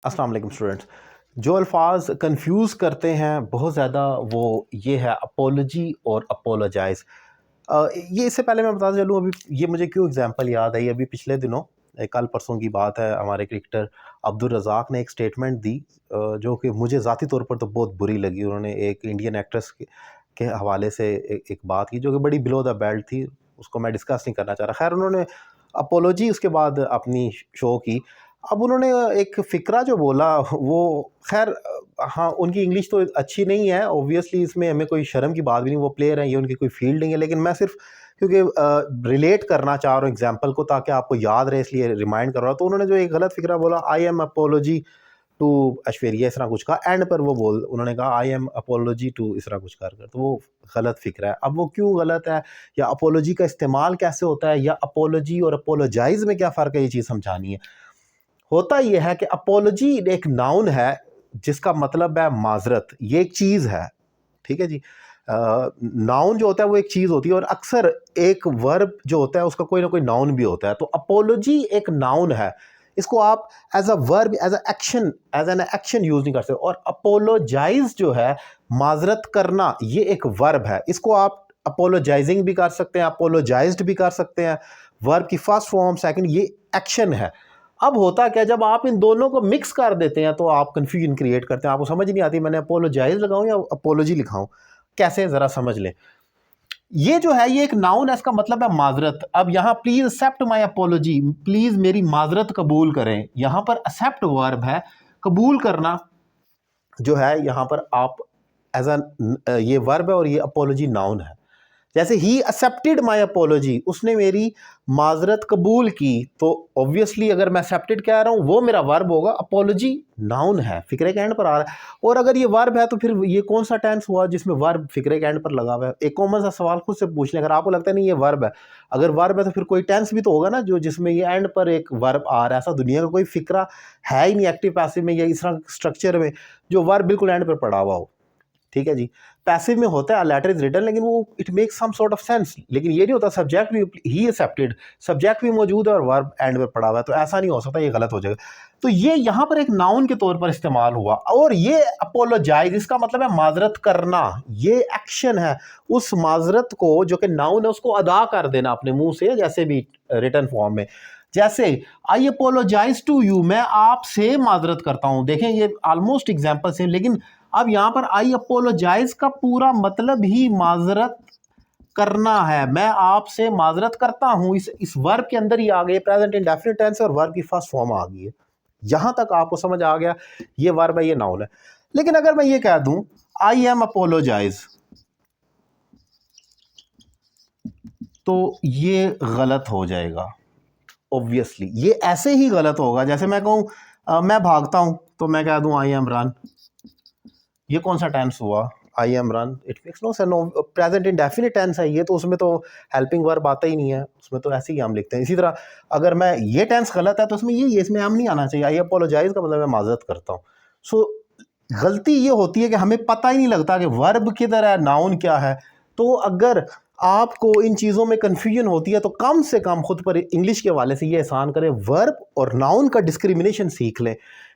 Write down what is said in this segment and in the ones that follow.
अस्सलाम वालेकुम स्टूडेंट्स। जो अल्फाज कंफ्यूज करते हैं बहुत ज़्यादा वो ये है अपोलॉजी और अपोलोजाइज। ये इससे पहले मैं बताता चलूँ, अभी ये मुझे क्यों एग्जांपल याद आई। अभी पिछले दिनों कल परसों की बात है, हमारे क्रिकेटर अब्दुल रज़ाक ने एक स्टेटमेंट दी जो कि मुझे ज़ाती तौर पर तो बहुत बुरी लगी। उन्होंने एक इंडियन एक्ट्रेस के हवाले से एक बात की जो कि बड़ी बिलो द बेल्ट थी, उसको मैं डिस्कस नहीं करना चाह रहा। खैर, उन्होंने अपोलॉजी उसके बाद अपनी शो की। अब उन्होंने एक फ़िक्रा जो बोला वो खैर हाँ, उनकी इंग्लिश तो अच्छी नहीं है ऑब्वियसली, इसमें हमें कोई शर्म की बात भी नहीं, वो प्लेयर हैं, ये उनकी कोई फील्ड नहीं है। लेकिन मैं सिर्फ क्योंकि रिलेट करना चाह रहा हूँ एग्जांपल को, ताकि आपको याद रहे, इसलिए रिमाइंड कर रहा हूँ। तो उन्होंने जो एक गलत फ़िक्रा बोला, I am apology to Aishwarya, इस तरह कुछ कहा। एंड पर वो उन्होंने कहा आई एम अपोलॉजी टू, इस तरह कुछ कर तो वो गलत फ़िक्रा है। अब वो क्यों गलत है, या अपोलॉजी का इस्तेमाल कैसे होता है, या अपोलॉजी और अपोलोजाइज में क्या फ़र्क है, ये चीज़ समझानी है। होता यह है कि अपोलॉजी एक नाउन है जिसका मतलब है माजरत, ये एक चीज़ है, ठीक है जी। नाउन जो होता है वो एक चीज़ होती है, और अक्सर एक वर्ब जो होता है उसका कोई ना कोई नाउन भी होता है। तो अपोलॉजी एक नाउन है, इसको आप as a verb, as an action use नहीं कर सकते। और अपोलोजाइज जो है, माजरत करना, ये एक वर्ब है। इसको आप अपोलोजाइजिंग भी कर सकते हैं, अपोलोजाइज्ड भी कर सकते हैं। वर्ब की फर्स्ट फॉर्म, सेकंड, ये एक्शन है। अब होता क्या, जब आप इन दोनों को मिक्स कर देते हैं तो आप कंफ्यूजन क्रिएट करते हैं, आपको समझ नहीं आती मैंने अपोलोजाइज लगाऊं या अपोलॉजी लिखाऊं, कैसे, ज़रा समझ लें। ये जो है, ये एक नाउन है, इसका मतलब है माजरत। अब यहाँ please accept my apology, please मेरी माजरत कबूल करें, यहाँ पर एक्सेप्ट वर्ब है, कबूल करना जो है यहाँ पर आप एज अ ये वर्ब है, और ये अपोलॉजी नाउन है। जैसे ही एक्सेप्टेड माई अपोलॉजी, उसने मेरी माजरत कबूल की, तो ऑब्वियसली अगर मैं एक्सेप्टेड कह रहा हूँ वो मेरा वर्ब होगा, अपोलॉजी नाउन है, फिक्रे के एंड पर आ रहा है। और अगर ये वर्ब है तो फिर ये कौन सा टेंस हुआ जिसमें वर्ब फिक्रे के एंड पर लगा हुआ है। एक कॉमन सा सवाल खुद से पूछ लें, अगर आपको लगता है नहीं ये वर्ब है, अगर वर्ब है तो फिर कोई टेंस भी तो होगा ना जो जिसमें ये एंड पर एक वर्ब आ रहा है। ऐसा दुनिया का कोई फिक्रा है ही नहीं एक्टिव पैसिव में या इस तरह स्ट्रक्चर में जो वर्ब बिल्कुल एंड पर पड़ा हुआ हो, ठीक है जी। पैसिव में होता है लेटर इज रिटन, लेकिन वो it makes some sort of sense. लेकिन ये नहीं होता सब्जेक्ट भी, ही एक्सेप्टेड, सब्जेक्ट भी मौजूद है और वर्ब एंड में पड़ा हुआ है, तो ऐसा नहीं हो सकता, ये गलत हो जाएगा। तो ये यहाँ पर एक नाउन के तौर पर इस्तेमाल हुआ। और ये अपोलोजाइज, इसका मतलब है माजरत करना, ये एक्शन है। उस माजरत को जो कि नाउन है उसको अदा कर देना अपने मुंह से, जैसे भी रिटन फॉर्म में, जैसे आई अपोलोजाइज टू यू, मैं आपसे माजरत करता हूं। देखें ये ऑलमोस्ट एग्जाम्पल से, लेकिन अब यहां पर आई अपोलोजाइज का पूरा मतलब ही माजरत करना है। मैं आपसे माजरत करता हूं, इस वर्ब के अंदर ही आ गए, प्रेजेंट इंडेफिनिट टेंस और वर्ब की फर्स्ट फॉर्म आ गई है। यहां तक आपको समझ आ गया, ये वर्ब है, ये नाउन है। लेकिन अगर मैं ये कह दूं आई एम अपोलोजाइज, तो ये गलत हो जाएगा ऑब्वियसली। ये ऐसे ही गलत होगा जैसे मैं कहूं मैं भागता हूं, तो मैं कह दूं आई एम रन। ये कौन सा टेंस हुआ, I am run, it makes no sense. Present indefinite tense है ये, तो उसमें तो हेल्पिंग वर्ब आता ही नहीं है, उसमें तो ऐसे ही हम लिखते हैं। इसी तरह अगर मैं ये टेंस गलत है तो उसमें ये इसमें हम नहीं आना चाहिए। आई अपोलोजाइज का मतलब मैं माजरत करता हूँ। सो गलती ये होती है कि हमें पता ही नहीं लगता कि वर्ब किधर है, नाउन क्या है। तो अगर आपको इन चीज़ों में कन्फ्यूजन होती है तो कम से कम खुद पर इंग्लिश के हवाले से ये एहसान करें, वर्ब और नाउन का डिस्क्रिमिनेशन सीख लें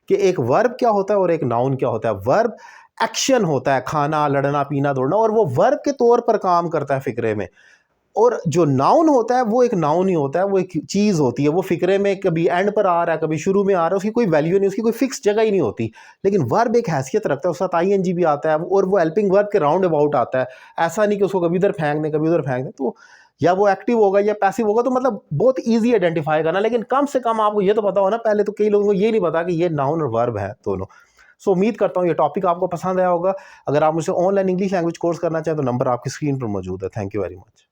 कि एक वर्ब क्या होता है और एक नाउन क्या होता है। वर्ब एक्शन होता है, खाना, लड़ना, पीना, दौड़ना, और वो वर्ब के तौर पर काम करता है फिक्रे में। और जो नाउन होता है वो एक नाउन ही होता है, वो एक चीज़ होती है, वो फिक्रे में कभी एंड पर आ रहा है, कभी शुरू में आ रहा है, उसकी कोई वैल्यू नहीं, उसकी कोई फिक्स जगह ही नहीं होती। लेकिन वर्ब एक हैसियत रखता है, उसके साथ आईएनजी भी आता है, और वो हेल्पिंग वर्ब के राउंड अबाउट आता है। ऐसा नहीं कि उसको कभी इधर फेंक दें कभी उधर फेंक दें, तो या वो एक्टिव होगा या पैसिव होगा, तो मतलब बहुत ईजी आइडेंटिफाई करना। लेकिन कम से कम आपको ये तो पता हो ना, पहले तो कई लोगों को ये नहीं पता कि ये नाउन और वर्ब है दोनों। सो उम्मीद करता हूँ ये टॉपिक आपको पसंद आया होगा। अगर आप मुझसे ऑनलाइन इंग्लिश लैंग्वेज कोर्स करना चाहें तो नंबर आपकी स्क्रीन पर मौजूद है। Thank you very much.